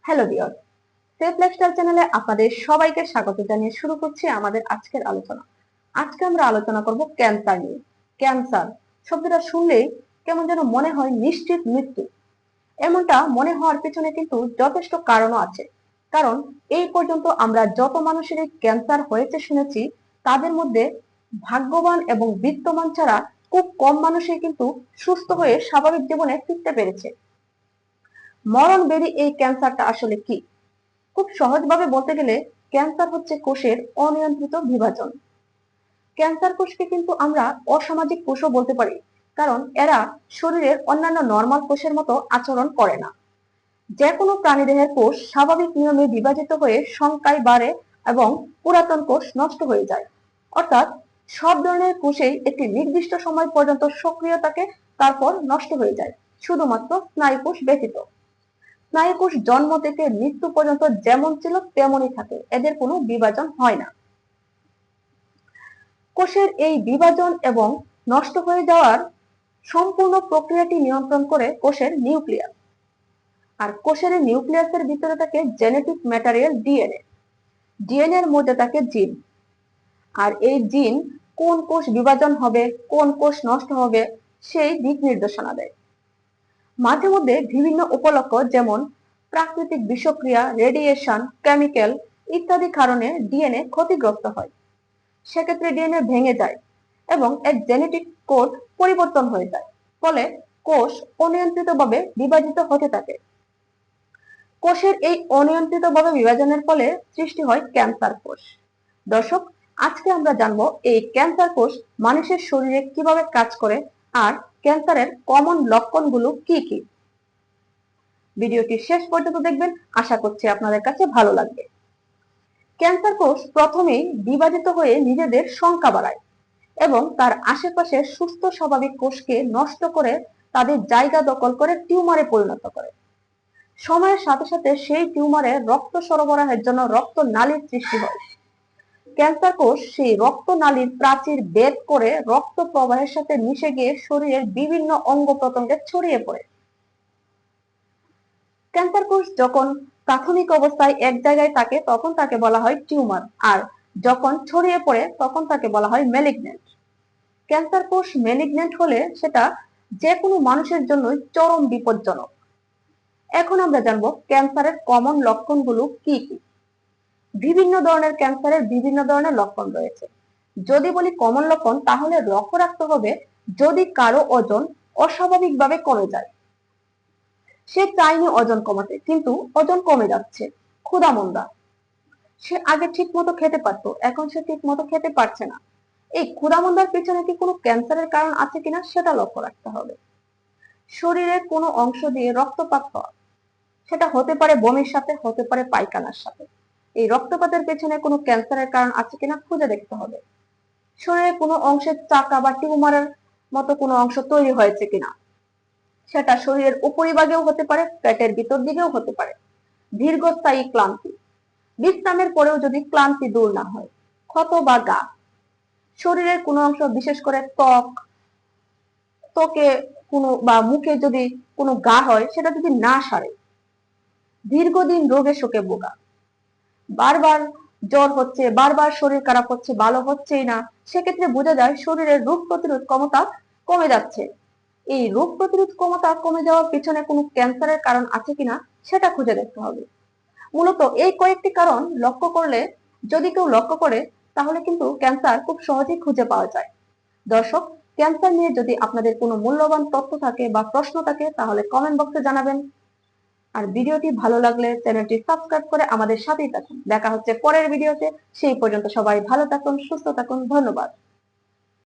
Hello dear, safe lifestyle চ্যানেলে আপনাদের সবাইকে স্বাগত জানিয়ে শুরু করছি আমাদের আজকের আলোচনা। আজকে আমরা আলোচনা করব ক্যান্সার নিয়ে। ক্যান্সার শব্দটা শুনলেই কেমন যেন মনে হয় নিশ্চিত মৃত্যু। এমনটা মনে হওয়ার পিছনে কিন্তু যথেষ্ট কারণও আছে। কারণ এই পর্যন্ত আমরা যত মানুষের ক্যান্সার হয়েছে শুনেছি, তাদের মধ্যে ভাগ্যবান এবং বিত্তমান ছাড়া খুব কম মানুষই কিন্তু সুস্থ হয়ে স্বাভাবিক জীবনে ফিরতে পেরেছে। মরণ ব্যাধি এই ক্যান্সারটা আসলে কি? খুব সহজভাবে বলতে গেলে ক্যান্সার হচ্ছে কোষের অনিয়ন্ত্রিত বিভাজন। ক্যান্সার কোষকে কিন্তু আমরা অসামাজিক কোষও বলতে পারি, কারণ এরা শরীরের অন্যান্য নরমাল কোষের মতো আচরণ করে না। যে কোনো প্রাণীদেহের কোষ স্বাভাবিক নিয়মে বিভাজিত হয়ে সংখ্যায় বাড়ে এবং পুরাতন কোষ নষ্ট হয়ে যায়। অর্থাৎ সব ধরনের কোষেই একটি নির্দিষ্ট সময় পর্যন্ত সক্রিয় থাকে, তারপর নষ্ট হয়ে যায়, শুধুমাত্র স্নায়ু কোষ ব্যতীত। স্নায়ুকোষ জন্ম থেকে মৃত্যু পর্যন্ত যেমন ছিল তেমনই থাকে, এদের কোনো বিভাজন হয় না। কোষের এই বিভাজন এবং নষ্ট হয়ে যাওয়ার সম্পূর্ণ প্রক্রিয়াটি নিয়ন্ত্রণ করে কোষের নিউক্লিয়াস। আর কোষের নিউক্লিয়াসের ভিতরে থাকে জেনেটিক ম্যাটেরিয়াল ডিএনএ। ডিএনএ এর মধ্যে থাকে জিন। আর এই জিন কোন কোষ বিভাজন হবে, কোন কোষ নষ্ট হবে, সেই দিক নির্দেশনা দেয়। মাঝে মধ্যে বিভিন্ন উপলক্ষ যেমন প্রাকৃতিক বিষক্রিয়া, রেডিয়েশন, কেমিক্যাল ইত্যাদি কারণে ডিএনএ ক্ষতিগ্রস্ত হয়। সেক্ষেত্রে ডিএনএ ভেঙে যায় এবং এর জেনেটিক কোড পরিবর্তন হয়ে যায়। ফলে কোষ অনিয়ন্ত্রিতভাবে বিভাজিত হতে থাকে। কোষের এই অনিয়ন্ত্রিতভাবে বিভাজনের ফলে সৃষ্টি হয় ক্যান্সার কোষ। দর্শক, আজকে আমরা জানবো এই ক্যান্সার কোষ মানুষের শরীরে কিভাবে কাজ করে আর ক্যান্সারের কমন লক্ষণগুলো কি কি। ভিডিওটি শেষ পর্যন্ত দেখবেন, আশা করছি আপনাদের কাছে ভালো লাগবে। ক্যান্সার কোষ প্রথমেই বিভাজিত হয়ে নিজেদের সংখ্যা বাড়ায় এবং তার আশেপাশের সুস্থ স্বাভাবিক কোষকে নষ্ট করে তাদের জায়গা দখল করে টিউমারে পরিণত করে। সময়ের সাথে সাথে সেই টিউমারে রক্ত সরবরাহের জন্য রক্ত নালীর সৃষ্টি হয়। ক্যান্সার কোষ সেই রক্ত নালীর প্রাচীর ভেদ করে রক্ত প্রবাহের সাথে মিশে গিয়ে শরীরের বিভিন্ন অঙ্গ প্রত্যঙ্গে ছড়িয়ে পড়ে। ক্যান্সার কোষ যখন প্রাথমিক অবস্থায় এক জায়গায় থাকে তখন তাকে বলা হয় টিউমার, আর যখন ছড়িয়ে পড়ে তখন তাকে বলা হয় ম্যালিগন্যান্ট। ক্যান্সার কোষ ম্যালিগন্যান্ট হলে সেটা যে কোনো মানুষের জন্যই চরম বিপজ্জনক। এখন আমরা জানবো ক্যান্সারের কমন লক্ষণগুলো কি কি। বিভিন্ন ধরনের ক্যান্সারের বিভিন্ন ধরনের লক্ষণ রয়েছে। যদি বলি কমন লক্ষণ, তাহলে লক্ষ্য রাখতে হবে যদি কারো ওজন অস্বাভাবিকভাবে কমে যায়, সে চায়নি ওজন কমাতে কিন্তু ওজন কমে যাচ্ছে। ক্ষুধামন্দা, সে আগে ঠিক মতো খেতে পারতো, এখন সে ঠিক মতো খেতে পারছে না। এই ক্ষুধামন্দার পিছনে কি কোনো ক্যান্সারের কারণ আছে কিনা সেটা লক্ষ্য রাখতে হবে। শরীরের কোনো অংশ দিয়ে রক্তপাত হওয়া, সেটা হতে পারে বমির সাথে, হতে পারে পায়খানার সাথে। এই রক্তপাতের পেছনে কোনো ক্যান্সারের কারণ আছে কিনা খুঁজে দেখতে হবে। শরীরের কোনো অংশের চাকা বা টিউমারের মতো কোনো অংশ তৈরি হয়েছে কিনা, সেটা শরীরের উপরিভাগেও হতে পারে, পেটের ভিতর দিকেও হতে পারে। দীর্ঘস্থায়ী ক্লান্তি, বিশ্রামের পরেও যদি ক্লান্তি দূর না হয়। ক্ষত বা গা, শরীরের কোনো অংশ বিশেষ করে ত্বকে কোনো বা মুখে যদি কোনো গা হয় সেটা যদি না সারে। দীর্ঘদিন রোগে শোকে ভোগা, বারবার জ্বর হচ্ছে, বারবার শরীর খারাপ হচ্ছে, ভালো হচ্ছেই না, সেক্ষেত্রে বোঝা যায় শরীরের রোগ প্রতিরোধ ক্ষমতা কমে যাচ্ছে। এই রোগ প্রতিরোধ ক্ষমতা কমে যাওয়ার পিছনে কোনো ক্যান্সারের কারণ আছে কিনা সেটা খুঁজে দেখতে হবে। মূলত এই কয়েকটি কারণ লক্ষ্য করলে, যদি কেউ লক্ষ্য করে, তাহলে কিন্তু ক্যান্সার খুব সহজেই খুঁজে পাওয়া যায়। দর্শক, ক্যান্সার নিয়ে যদি আপনাদের কোনো মূল্যবান তথ্য থাকে বা প্রশ্ন থাকে তাহলে কমেন্ট বক্সে জানাবেন। আর ভিডিওটি ভালো লাগলে চ্যানেলটি সাবস্ক্রাইব করে আমাদের সাথেই থাকুন। দেখা হচ্ছে পরের ভিডিওতে। সেই পর্যন্ত সবাই ভালো থাকুন, সুস্থ থাকুন। ধন্যবাদ।